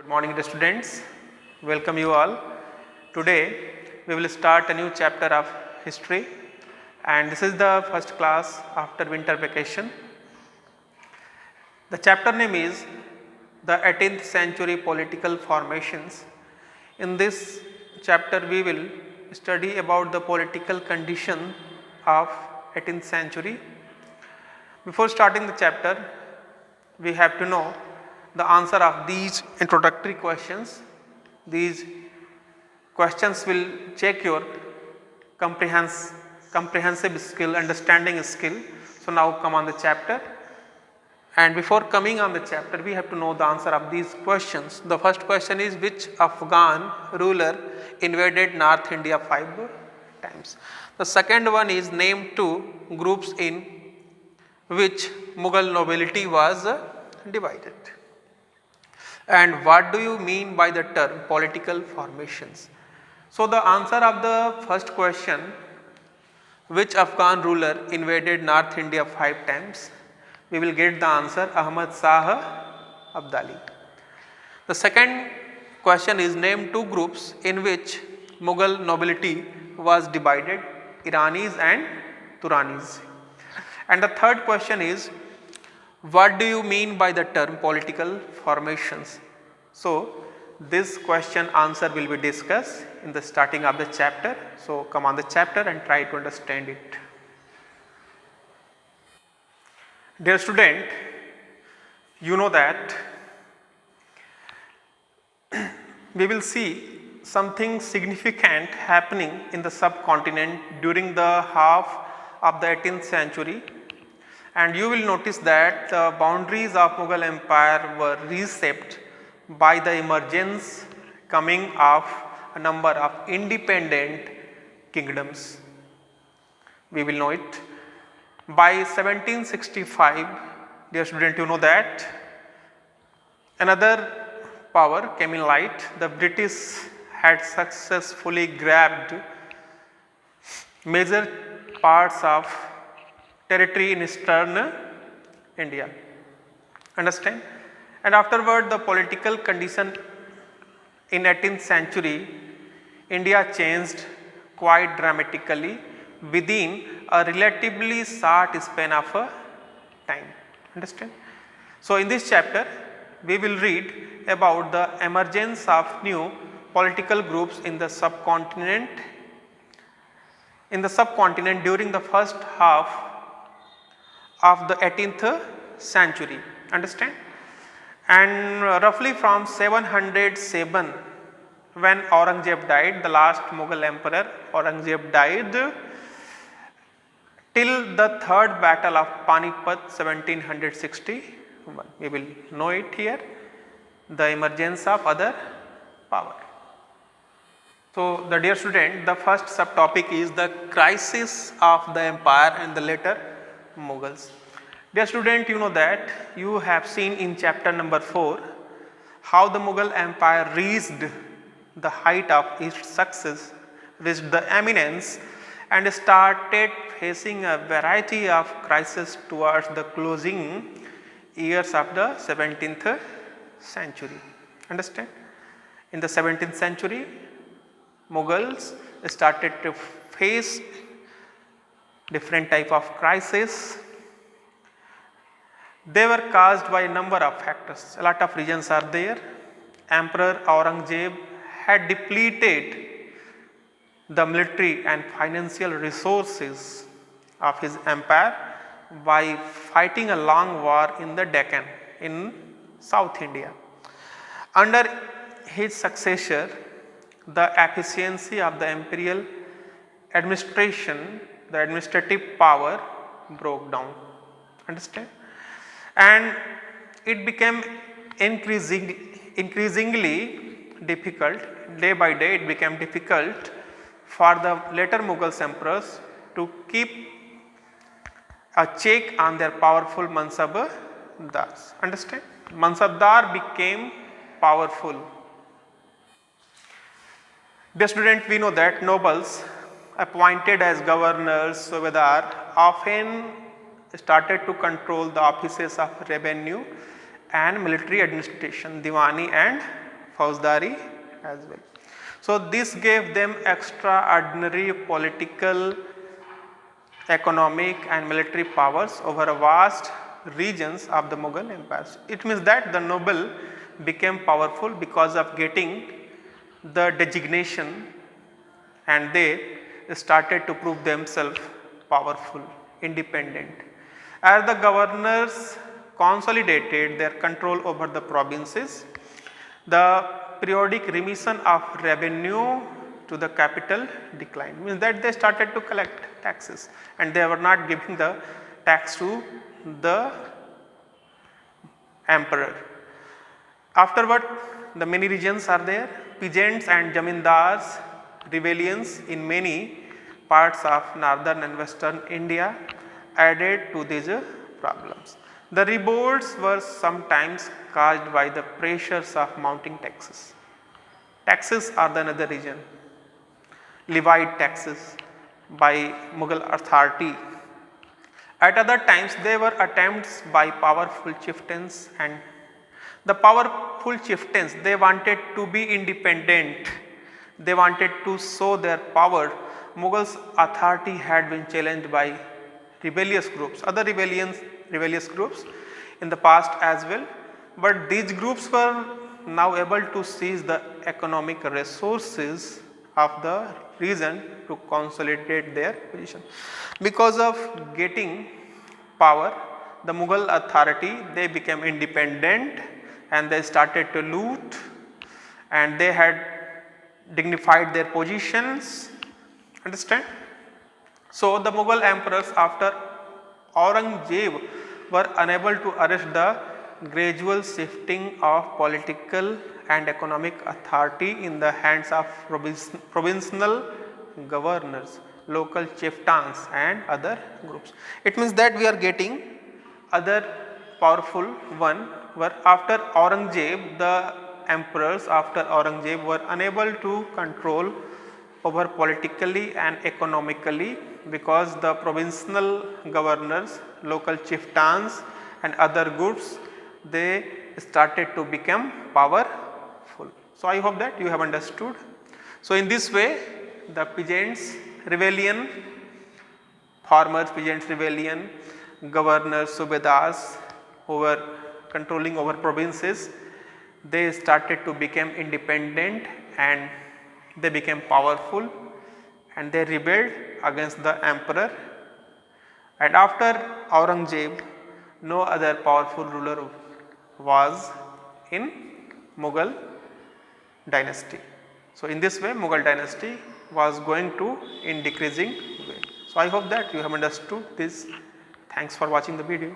Good morning, dear students. Welcome you all. Today we will start a new chapter of history, and this is the first class after winter vacation. The chapter name is the 18th century political formations. In this chapter we will study about the political condition of 18th century. Before starting the chapter, we have to know the answer of these introductory questions. These questions will check your comprehensive skill, understanding skill. So now come on the chapter, and before coming on the chapter we have to know the answer of these questions. The first question is, which Afghan ruler invaded North India 5 times? The second one is, name two groups in which Mughal nobility was divided. And what do you mean by the term political formations? So the answer of the first question, which Afghan ruler invaded North India 5 times, we will get the answer Ahmad Shah Abdali. The second question is, name two groups in which Mughal nobility was divided, Iranis and Turanis. And the third question is, what do you mean by the term political formations? So this question answer will be discussed in the starting of the chapter. So come on the chapter and try to understand it. Dear student, you know that we will see something significant happening in the subcontinent during the half of the 18th century. And you will notice that the boundaries of Mughal Empire were reshaped by the emergence coming of a number of independent kingdoms. We will know it. By 1765, dear student, you know that another power came in light. The British had successfully grabbed major parts of territory in eastern India. Understand? And afterward, the political condition in 18th century India changed quite dramatically within a relatively short span of time. Understand? So in this chapter we will read about the emergence of new political groups in the subcontinent during the first half of the 18th century. Understand? And roughly from 707, when Aurangzeb died, the last Mughal emperor Aurangzeb died, till the third battle of Panipat 1761. We will know it here, the emergence of other power. So the dear student, the first subtopic is the crisis of the empire and the later Mughals. Dear student, you know that you have seen in chapter number 4 how the Mughal empire reached the height of its success, reached the eminence, and started facing a variety of crises towards the closing years of the 17th century. Understand? In the 17th century, Mughals started to face different type of crisis. They were caused by a number of factors. A lot of reasons are there. Emperor Aurangzeb had depleted the military and financial resources of his empire by fighting a long war in the Deccan in South India. Under his successor, the efficiency of the imperial administration, the administrative power broke down. Understand? And it became increasingly difficult, day by day it became difficult for the later Mughal emperors to keep a check on their powerful Mansabdars. Understand? Mansabdar became powerful. Dear student, we know that nobles appointed as governors, Subedar, often started to control the offices of revenue and military administration, Diwani and Fauzdari as well. So this gave them extraordinary political, economic and military powers over vast regions of the Mughal empire. It means that the noble became powerful because of getting the designation, and they started to prove themselves powerful, independent. As the governors consolidated their control over the provinces, the periodic remission of revenue to the capital declined. Means that they started to collect taxes and they were not giving the tax to the emperor. Afterward, the many regions are there, peasants and zamindars rebellions in many parts of northern and western India added to these problems. The revolts were sometimes caused by the pressures of mounting taxes. Taxes are the another reason. Levied taxes by Mughal authority. At other times there were attempts by powerful chieftains, and the powerful chieftains, they wanted to be independent. They wanted to show their power. Mughals authority had been challenged by rebellious groups, other rebellious groups in the past as well, but these groups were now able to seize the economic resources of the region to consolidate their position. Because of getting power, the Mughal authority, they became independent and they started to loot, and they had dignified their positions. Understand? So the Mughal emperors after Aurangzeb were unable to arrest the gradual shifting of political and economic authority in the hands of provincial governors, local chieftains and other groups. It means that we are getting other powerful one were after Aurangzeb, the emperors after Aurangzeb were unable to control over politically and economically, because the provincial governors, local chieftains and other groups, they started to become powerful. So I hope that you have understood. So in this way, the peasants rebellion, farmers peasants rebellion, governors, subedars who were controlling over provinces, they started to become independent and they became powerful, and they rebelled against the emperor. And after Aurangzeb, no other powerful ruler was in Mughal dynasty. So in this way, Mughal dynasty was going to in decreasing way. So I hope that you have understood this. Thanks for watching the video.